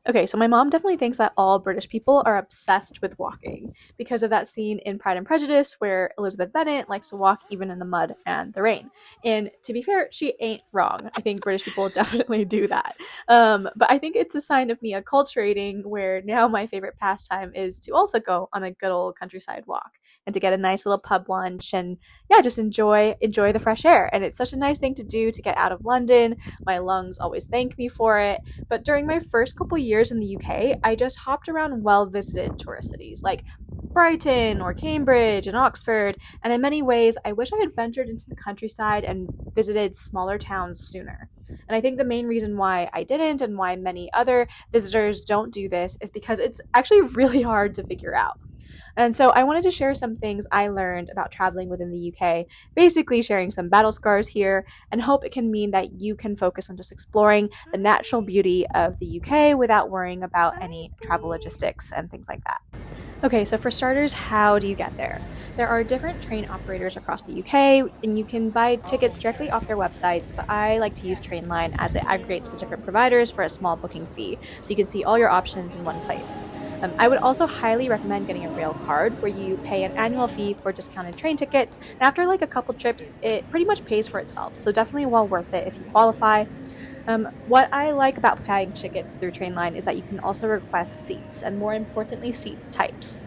Okay, so my mom definitely thinks that all British people are obsessed with walking because of that scene in Pride and Prejudice where Elizabeth Bennet likes to walk even in the mud and the rain. And to be fair, she ain't wrong. I think British people definitely do that. But I think it's a sign of me acculturating where now my favorite pastime is to also go on a good old countryside walk and to get a nice little pub lunch and yeah, just enjoy the fresh air. And it's such a nice thing to do to get out of London. My lungs always thank me for it, but during my first couple years in the UK, I just hopped around well visited tourist cities like Brighton or Cambridge and Oxford, and in many ways, I wish I had ventured into the countryside and visited smaller towns sooner. And I think the main reason why I didn't and why many other visitors don't do this is because it's actually really hard to figure out. And so I wanted to share some things I learned about traveling within the UK, basically sharing some battle scars here, and hope it can mean that you can focus on just exploring the natural beauty of the UK without worrying about any travel logistics and things like that. Okay, so for starters, how do you get there? There are different train operators across the UK, and you can buy tickets directly off their websites, but I like to use Trainline as it aggregates the different providers for a small booking fee, so you can see all your options in one place. I would also highly recommend getting a rail card where you pay an annual fee for discounted train tickets, and after like a couple trips, it pretty much pays for itself, so definitely well worth it if you qualify. What I like about buying tickets through Trainline is that you can also request seats and, more importantly, seat types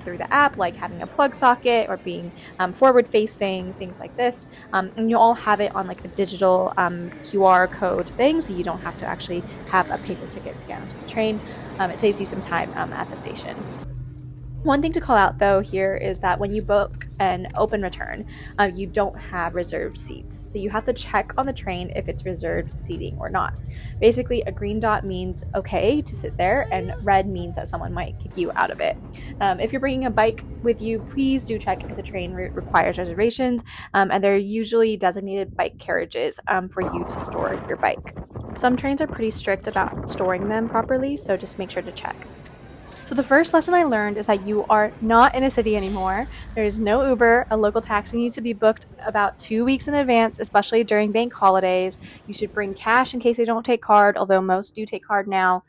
through the app, like having a plug socket or being forward facing, things like this. And you'll all have it on like a digital QR code thing, so you don't have to actually have a paper ticket to get onto the train. It saves you some time at the station. One thing to call out though here is that when you book an open return, you don't have reserved seats. So you have to check on the train if it's reserved seating or not. Basically, a green dot means okay to sit there, and red means that someone might kick you out of it. If you're bringing a bike with you, please do check if the train route requires reservations, and there are usually designated bike carriages for you to store your bike. Some trains are pretty strict about storing them properly, so just make sure to check. So the first lesson I learned is that you are not in a city anymore. There is no Uber. A local taxi needs to be booked about 2 weeks in advance, especially during bank holidays. You should bring cash in case they don't take card, although most do take card now.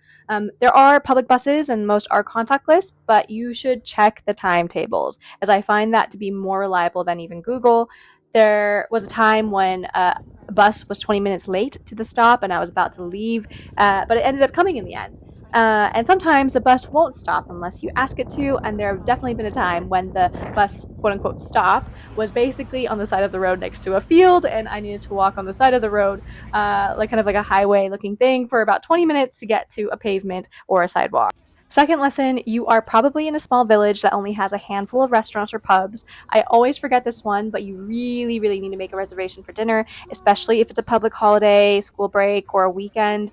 There are public buses and most are contactless, but you should check the timetables, as I find that to be more reliable than even Google. There was a time when a bus was 20 minutes late to the stop and I was about to leave, but it ended up coming in the end. And sometimes the bus won't stop unless you ask it to. And there have definitely been a time when the bus, quote unquote, stop was basically on the side of the road next to a field. And I needed to walk on the side of the road, like kind of like a highway looking thing for about 20 minutes to get to a pavement or a sidewalk. Second lesson, you are probably in a small village that only has a handful of restaurants or pubs. I always forget this one, but you really, really need to make a reservation for dinner, especially if it's a public holiday, school break, or a weekend.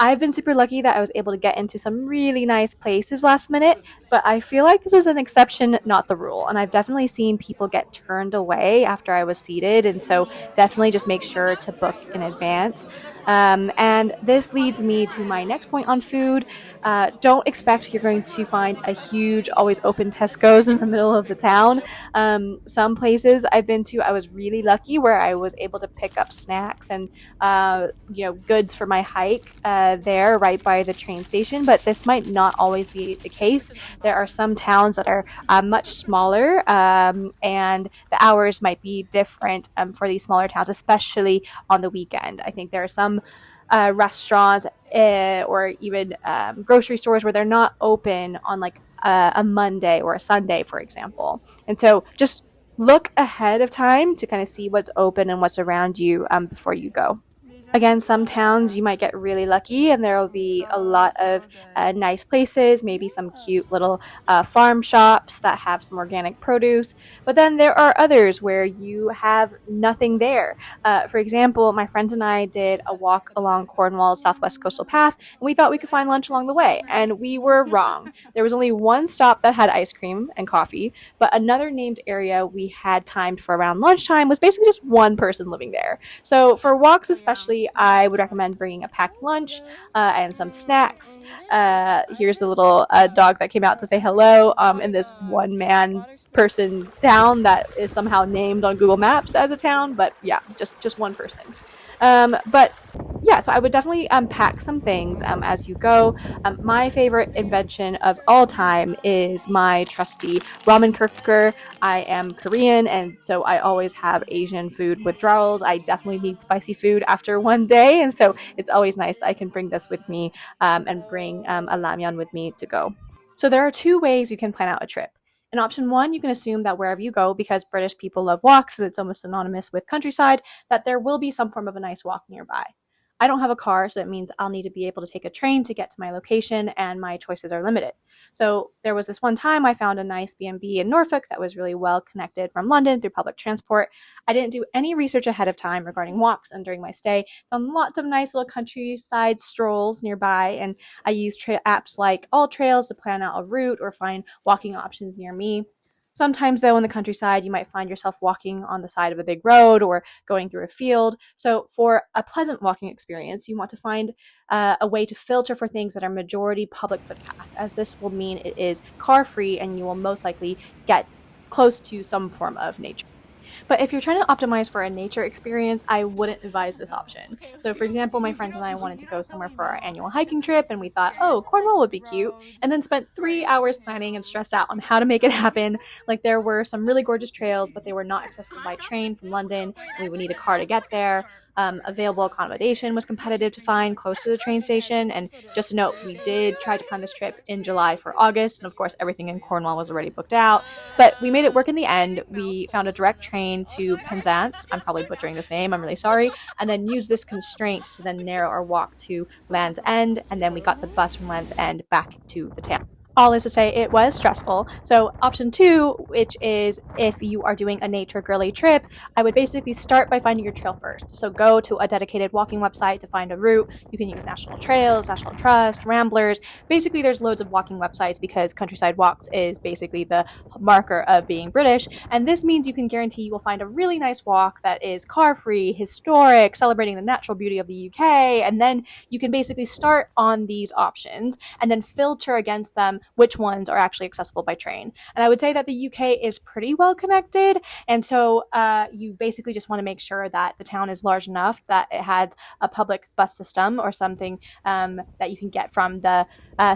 I've been super lucky that I was able to get into some really nice places last minute, but I feel like this is an exception, not the rule. And I've definitely seen people get turned away after I was seated. And so definitely just make sure to book in advance. And this leads me to my next point on food. Don't expect you're going to find a huge, always open Tesco's in the middle of the town. Some places I've been to, I was really lucky where I was able to pick up snacks and goods for my hike there right by the train station. But this might not always be the case. There are some towns that are much smaller, and the hours might be different for these smaller towns, especially on the weekend. I think there are some restaurants or even grocery stores where they're not open on like a Monday or a Sunday, for example. And so just look ahead of time to kind of see what's open and what's around you before you go. Again, some towns you might get really lucky and there will be a lot of nice places, maybe some cute little farm shops that have some organic produce. But then there are others where you have nothing there. For example, my friends and I did a walk along Cornwall's Southwest Coastal Path, and we thought we could find lunch along the way. And we were wrong. There was only one stop that had ice cream and coffee, but another named area we had timed for around lunchtime was basically just one person living there. So for walks especially, I would recommend bringing a packed lunch and some snacks. Here's the little dog that came out to say hello in this one-man person town that is somehow named on Google Maps as a town, but yeah, just one person. But yeah, so I would definitely pack some things as you go. My favorite invention of all time is my trusty ramen cooker. I am Korean, and so I always have Asian food withdrawals. I definitely need spicy food after one day, and so it's always nice I can bring this with me and bring a ramyeon with me to go. So there are two ways you can plan out a trip. In option one, you can assume that wherever you go, because British people love walks and it's almost synonymous with countryside, that there will be some form of a nice walk nearby. I don't have a car, so it means I'll need to be able to take a train to get to my location, and my choices are limited. So there was this one time I found a nice B&B in Norfolk that was really well connected from London through public transport. I didn't do any research ahead of time regarding walks, and during my stay, found lots of nice little countryside strolls nearby, and I used apps like All Trails to plan out a route or find walking options near me. Sometimes, though, in the countryside, you might find yourself walking on the side of a big road or going through a field. So, for a pleasant walking experience, you want to find a way to filter for things that are majority public footpath, as this will mean it is car free and you will most likely get close to some form of nature. But if you're trying to optimize for a nature experience, I wouldn't advise this option. So, for example, my friends and I wanted to go somewhere for our annual hiking trip, and we thought, oh, Cornwall would be cute, and then spent 3 hours planning and stressed out on how to make it happen. Like, there were some really gorgeous trails, but they were not accessible by train from London, and we would need a car to get there. Available accommodation was competitive to find close to the train station. And just a note, we did try to plan this trip in July for August. And of course, everything in Cornwall was already booked out. But we made it work in the end. We found a direct train to Penzance. I'm probably butchering this name. I'm really sorry. And then used this constraint to then narrow our walk to Land's End. And then we got the bus from Land's End back to the town. All is to say, it was stressful. So, option two, which is if you are doing a nature girly trip, I would basically start by finding your trail first. So, go to a dedicated walking website to find a route. You can use National Trails, National Trust, Ramblers. Basically, there's loads of walking websites because Countryside Walks is basically the marker of being British. And this means you can guarantee you will find a really nice walk that is car free, historic, celebrating the natural beauty of the UK. And then you can basically start on these options and then filter against them which ones are actually accessible by train. And I would say that the UK is pretty well connected. And so you basically just want to make sure that the town is large enough that it has a public bus system or something that you can get from the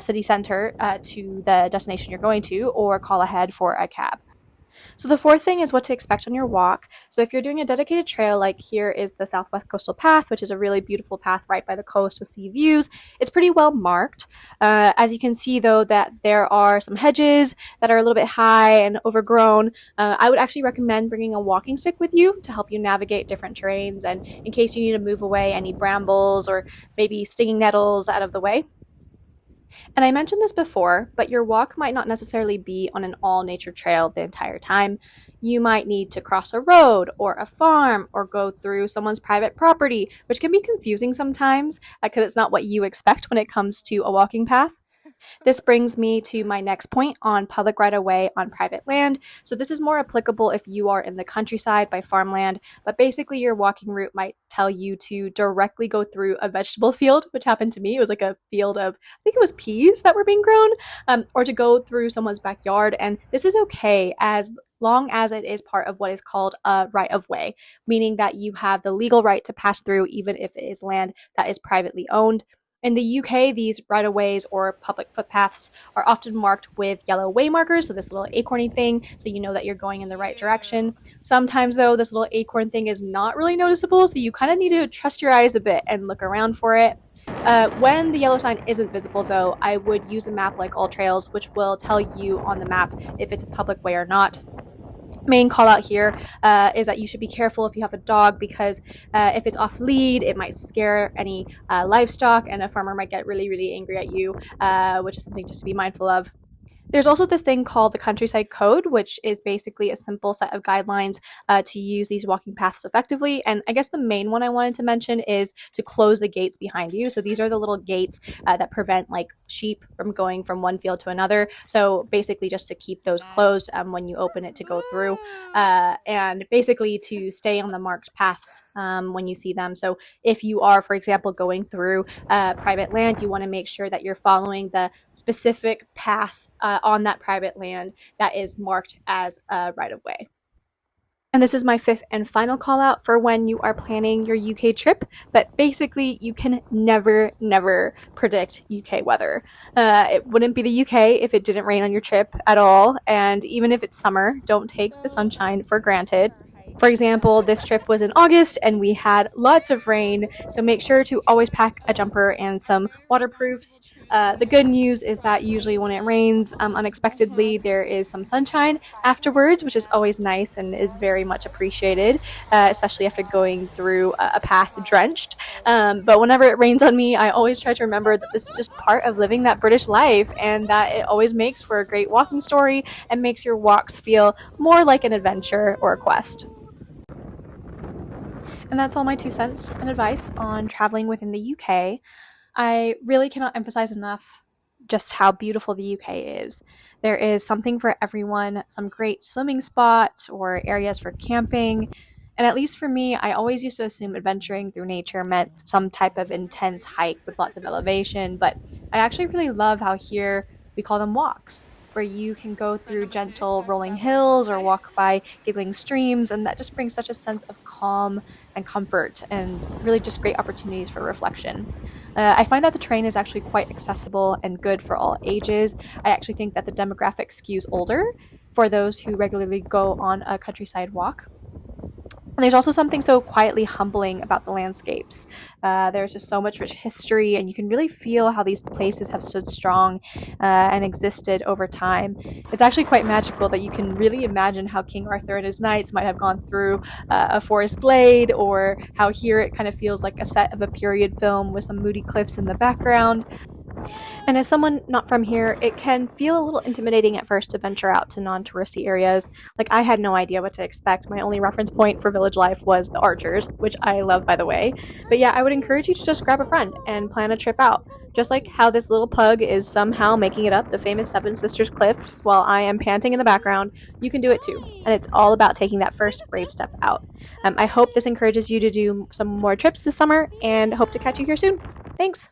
city center to the destination you're going to, or call ahead for a cab. So the fourth thing is what to expect on your walk. So if you're doing a dedicated trail, like here is the Southwest Coastal Path, which is a really beautiful path right by the coast with sea views, it's pretty well marked. As you can see, though, that there are some hedges that are a little bit high and overgrown. I would actually recommend bringing a walking stick with you to help you navigate different terrains, and in case you need to move away any brambles or maybe stinging nettles out of the way. And I mentioned this before, but your walk might not necessarily be on an all nature trail the entire time. You might need to cross a road or a farm or go through someone's private property, which can be confusing sometimes because it's not what you expect when it comes to a walking path. This brings me to my next point on public right of way on private land. So, this is more applicable if you are in the countryside by farmland, but basically, your walking route might tell you to directly go through a vegetable field, which happened to me. It was like a field of, I think it was peas that were being grown, or to go through someone's backyard. And this is okay as long as it is part of what is called a right of way, meaning that you have the legal right to pass through even if it is land that is privately owned. In the UK, these right of ways or public footpaths are often marked with yellow way markers, so this little acorny thing, so you know that you're going in the right direction. Sometimes, though, this little acorn thing is not really noticeable, so you kind of need to trust your eyes a bit and look around for it. When the yellow sign isn't visible, though, I would use a map like All Trails, which will tell you on the map if it's a public way or not. Main call out here is that you should be careful if you have a dog, because if it's off lead, it might scare any livestock, and a farmer might get really, really angry at you, which is something just to be mindful of. There's also this thing called the Countryside Code, which is basically a simple set of guidelines to use these walking paths effectively. And I guess the main one I wanted to mention is to close the gates behind you. So these are the little gates that prevent like sheep from going from one field to another. So basically just to keep those closed when you open it to go through, and basically to stay on the marked paths when you see them. So if you are, for example, going through private land, you want to make sure that you're following the specific path on that private land that is marked as a right of way. And this is my fifth and final call out for when you are planning your UK trip. But basically, you can never predict UK weather. It wouldn't be the UK if it didn't rain on your trip at all. And even if it's summer, don't take the sunshine for granted. For example, this trip was in August and we had lots of rain, so make sure to always pack a jumper and some waterproofs. The good news is that usually when it rains unexpectedly, there is some sunshine afterwards, which is always nice and is very much appreciated, especially after going through a path drenched. But whenever it rains on me, I always try to remember that this is just part of living that British life and that it always makes for a great walking story and makes your walks feel more like an adventure or a quest. And that's all my 2 cents and advice on traveling within the UK. I really cannot emphasize enough just how beautiful the UK is. There is something for everyone, some great swimming spots or areas for camping. And at least for me, I always used to assume adventuring through nature meant some type of intense hike with lots of elevation, but I actually really love how here we call them walks, where you can go through gentle rolling hills or walk by giggling streams, and that just brings such a sense of calm and comfort and really just great opportunities for reflection. I find that the train is actually quite accessible and good for all ages. I actually think that the demographic skews older for those who regularly go on a countryside walk. And there's also something so quietly humbling about the landscapes. There's just so much rich history, and you can really feel how these places have stood strong and existed over time. It's actually quite magical that you can really imagine how King Arthur and his knights might have gone through a forest glade, or how here it kind of feels like a set of a period film with some moody cliffs in the background. And as someone not from here, it can feel a little intimidating at first to venture out to non touristy areas. Like, I had no idea what to expect. My only reference point for village life was the Archers, which I love, by the way. But yeah, I would encourage you to just grab a friend and plan a trip out. Just like how this little pug is somehow making it up the famous Seven Sisters cliffs while I am panting in the background, you can do it too. And it's all about taking that first brave step out. I hope this encourages you to do some more trips this summer and hope to catch you here soon. Thanks.